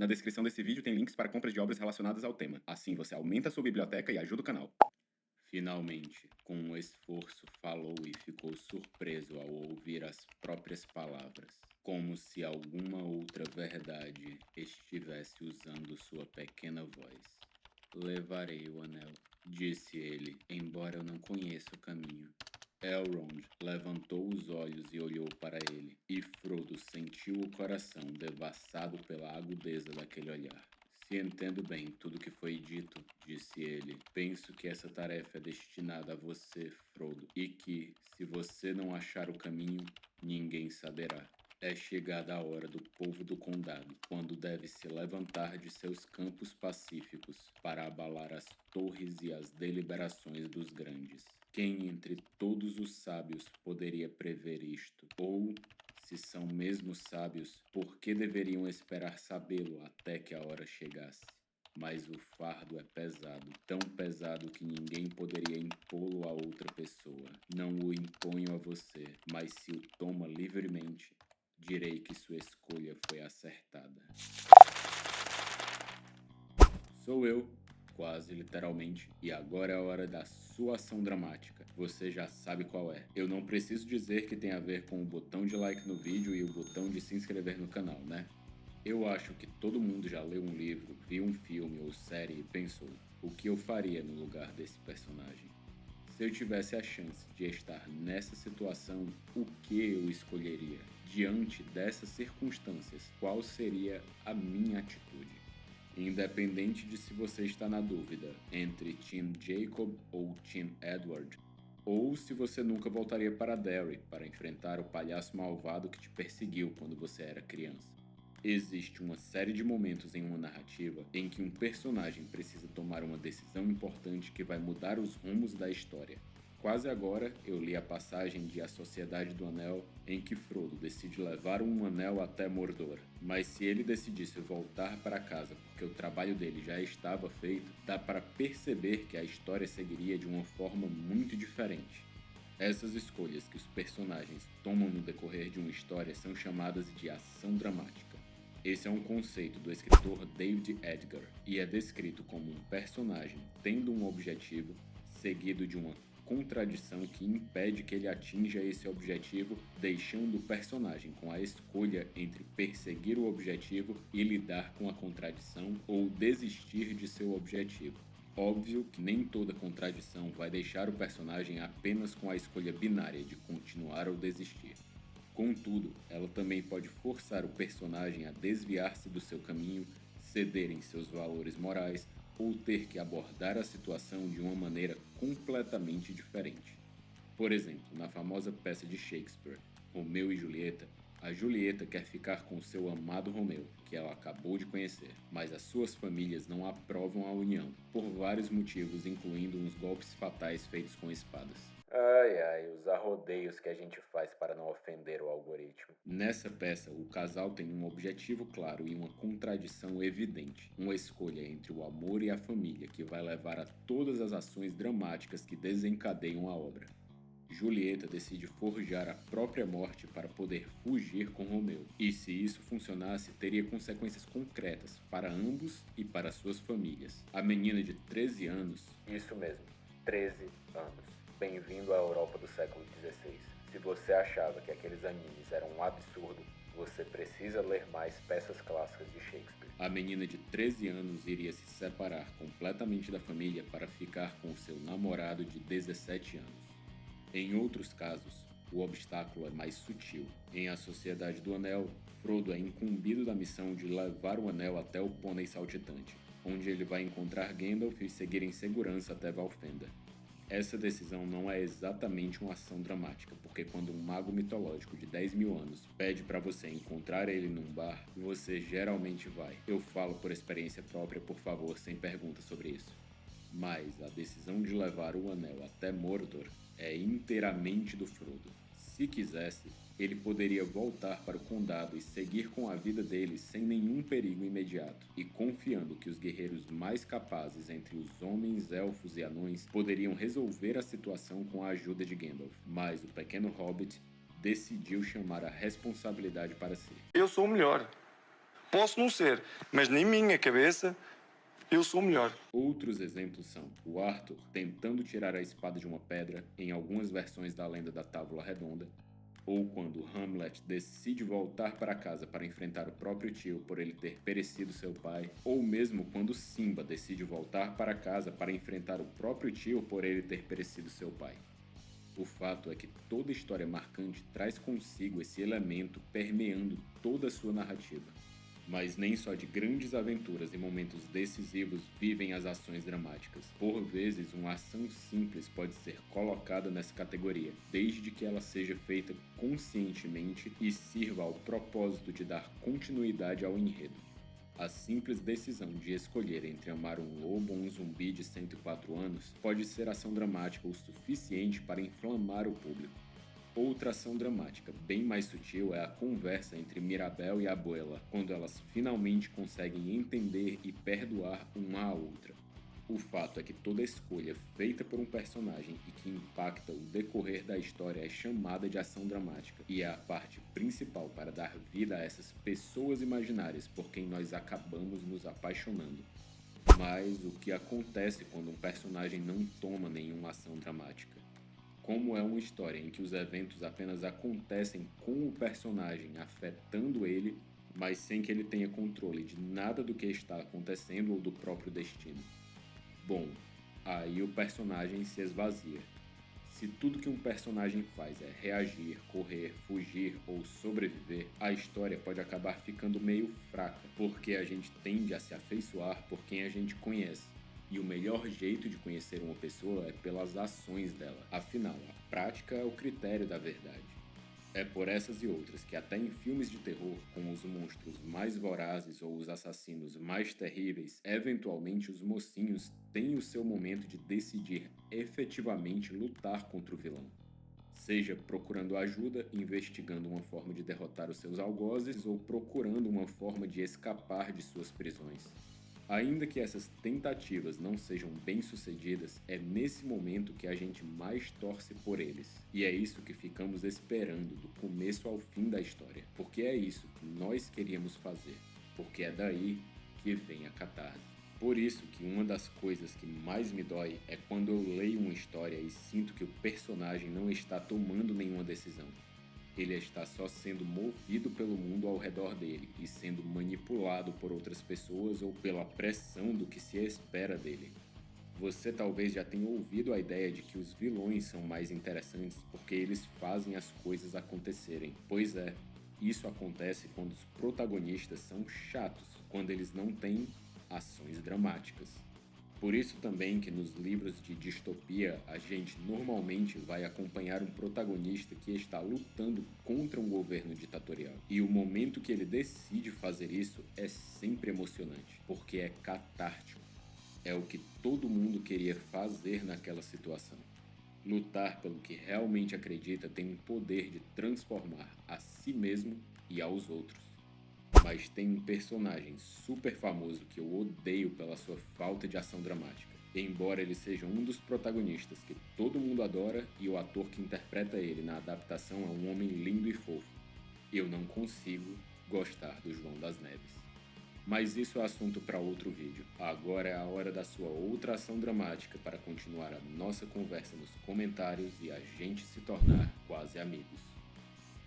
Na descrição desse vídeo tem links para compras de obras relacionadas ao tema. Assim você aumenta sua biblioteca e ajuda o canal. Finalmente, com um esforço, falou e ficou surpreso ao ouvir as próprias palavras, como se alguma outra verdade estivesse usando sua pequena voz. Levarei o anel, disse ele, embora eu não conheça o caminho. Elrond levantou os olhos e olhou para ele, e Frodo sentiu o coração devassado pela agudeza daquele olhar. Se entendo bem tudo o que foi dito, disse ele, penso que essa tarefa é destinada a você, Frodo, e que, se você não achar o caminho, ninguém saberá. É chegada a hora do povo do condado, quando deve se levantar de seus campos pacíficos para abalar as torres e as deliberações dos grandes. Quem entre todos os sábios poderia prever isto? Ou, se são mesmo sábios, por que deveriam esperar sabê-lo até que a hora chegasse? Mas o fardo é pesado, tão pesado que ninguém poderia impô-lo a outra pessoa. Não o imponho a você, mas se o toma livremente, direi que sua escolha foi acertada. Sou eu, quase literalmente, e agora é a hora da sua ação dramática. Você já sabe qual é. Eu não preciso dizer que tem a ver com o botão de like no vídeo e o botão de se inscrever no canal, né? Eu acho que todo mundo já leu um livro, viu um filme ou série e pensou: o que eu faria no lugar desse personagem? Se eu tivesse a chance de estar nessa situação, o que eu escolheria? Diante dessas circunstâncias, qual seria a minha atitude? Independente de se você está na dúvida entre Team Jacob ou Team Edward, ou se você nunca voltaria para Derry para enfrentar o palhaço malvado que te perseguiu quando você era criança. Existe uma série de momentos em uma narrativa em que um personagem precisa tomar uma decisão importante que vai mudar os rumos da história. Quase agora eu li a passagem de A Sociedade do Anel em que Frodo decide levar um anel até Mordor. Mas se ele decidisse voltar para casa porque o trabalho dele já estava feito, dá para perceber que a história seguiria de uma forma muito diferente. Essas escolhas que os personagens tomam no decorrer de uma história são chamadas de ação dramática. Esse é um conceito do escritor David Edgar e é descrito como um personagem tendo um objetivo seguido de uma contradição que impede que ele atinja esse objetivo, deixando o personagem com a escolha entre perseguir o objetivo e lidar com a contradição ou desistir de seu objetivo. Óbvio que nem toda contradição vai deixar o personagem apenas com a escolha binária de continuar ou desistir. Contudo, ela também pode forçar o personagem a desviar-se do seu caminho, ceder em seus valores morais ou ter que abordar a situação de uma maneira completamente diferente. Por exemplo, na famosa peça de Shakespeare, Romeu e Julieta, a Julieta quer ficar com seu amado Romeu, que ela acabou de conhecer, mas as suas famílias não aprovam a união, por vários motivos, incluindo uns golpes fatais feitos com espadas. Ai, os arrodeios que a gente faz para não ofender o algoritmo. Nessa peça, o casal tem um objetivo claro e uma contradição evidente. Uma escolha entre o amor e a família que vai levar a todas as ações dramáticas que desencadeiam a obra. Julieta decide forjar a própria morte para poder fugir com Romeu. E se isso funcionasse, teria consequências concretas para ambos e para suas famílias. A menina de 13 anos... Isso mesmo, 13 anos. Bem-vindo à Europa do século XVI. Se você achava que aqueles animes eram um absurdo, você precisa ler mais peças clássicas de Shakespeare. A menina de 13 anos iria se separar completamente da família para ficar com seu namorado de 17 anos. Em outros casos, o obstáculo é mais sutil. Em A Sociedade do Anel, Frodo é incumbido da missão de levar o anel até o Pônei Saltitante, onde ele vai encontrar Gandalf e seguir em segurança até Valfenda. Essa decisão não é exatamente uma ação dramática, porque quando um mago mitológico de 10 mil anos pede para você encontrar ele num bar, você geralmente vai. Eu falo por experiência própria, por favor, sem perguntas sobre isso. Mas a decisão de levar o anel até Mordor é inteiramente do Frodo. Se quisesse, ele poderia voltar para o condado e seguir com a vida dele sem nenhum perigo imediato, e confiando que os guerreiros mais capazes entre os homens, elfos e anões poderiam resolver a situação com a ajuda de Gandalf. Mas o pequeno hobbit decidiu chamar a responsabilidade para si. Eu sou o melhor. Posso não ser, mas na minha cabeça eu sou melhor. Outros exemplos são o Arthur tentando tirar a espada de uma pedra em algumas versões da Lenda da Távola Redonda, ou quando Hamlet decide voltar para casa para enfrentar o próprio tio por ele ter perecido seu pai, ou mesmo quando Simba decide voltar para casa para enfrentar o próprio tio por ele ter perecido seu pai. O fato é que toda história marcante traz consigo esse elemento permeando toda a sua narrativa. Mas nem só de grandes aventuras e momentos decisivos vivem as ações dramáticas. Por vezes, uma ação simples pode ser colocada nessa categoria, desde que ela seja feita conscientemente e sirva ao propósito de dar continuidade ao enredo. A simples decisão de escolher entre amar um lobo ou um zumbi de 104 anos pode ser ação dramática o suficiente para inflamar o público. Outra ação dramática, bem mais sutil, é a conversa entre Mirabel e Abuela, quando elas finalmente conseguem entender e perdoar uma a outra. O fato é que toda escolha feita por um personagem e que impacta o decorrer da história é chamada de ação dramática, e é a parte principal para dar vida a essas pessoas imaginárias por quem nós acabamos nos apaixonando. Mas o que acontece quando um personagem não toma nenhuma ação dramática? Como é uma história em que os eventos apenas acontecem com o personagem afetando ele, mas sem que ele tenha controle de nada do que está acontecendo ou do próprio destino. Bom, aí o personagem se esvazia. Se tudo que um personagem faz é reagir, correr, fugir ou sobreviver, a história pode acabar ficando meio fraca, porque a gente tende a se afeiçoar por quem a gente conhece. E o melhor jeito de conhecer uma pessoa é pelas ações dela. Afinal, a prática é o critério da verdade. É por essas e outras que até em filmes de terror, com os monstros mais vorazes ou os assassinos mais terríveis, eventualmente os mocinhos têm o seu momento de decidir efetivamente lutar contra o vilão. Seja procurando ajuda, investigando uma forma de derrotar os seus algozes ou procurando uma forma de escapar de suas prisões. Ainda que essas tentativas não sejam bem-sucedidas, é nesse momento que a gente mais torce por eles. E é isso que ficamos esperando do começo ao fim da história, porque é isso que nós queríamos fazer, porque é daí que vem a catarse. Por isso que uma das coisas que mais me dói é quando eu leio uma história e sinto que o personagem não está tomando nenhuma decisão. Ele está só sendo movido pelo mundo ao redor dele e sendo manipulado por outras pessoas ou pela pressão do que se espera dele. Você talvez já tenha ouvido a ideia de que os vilões são mais interessantes porque eles fazem as coisas acontecerem. Pois é, isso acontece quando os protagonistas são chatos, quando eles não têm ações dramáticas. Por isso também que nos livros de distopia a gente normalmente vai acompanhar um protagonista que está lutando contra um governo ditatorial. E o momento que ele decide fazer isso é sempre emocionante, porque é catártico. É o que todo mundo queria fazer naquela situação. Lutar pelo que realmente acredita tem um poder de transformar a si mesmo e aos outros. Mas tem um personagem super famoso que eu odeio pela sua falta de ação dramática. Embora ele seja um dos protagonistas que todo mundo adora e o ator que interpreta ele na adaptação é um homem lindo e fofo, eu não consigo gostar do João das Neves. Mas isso é assunto para outro vídeo. Agora é a hora da sua outra ação dramática para continuar a nossa conversa nos comentários e a gente se tornar quase amigos.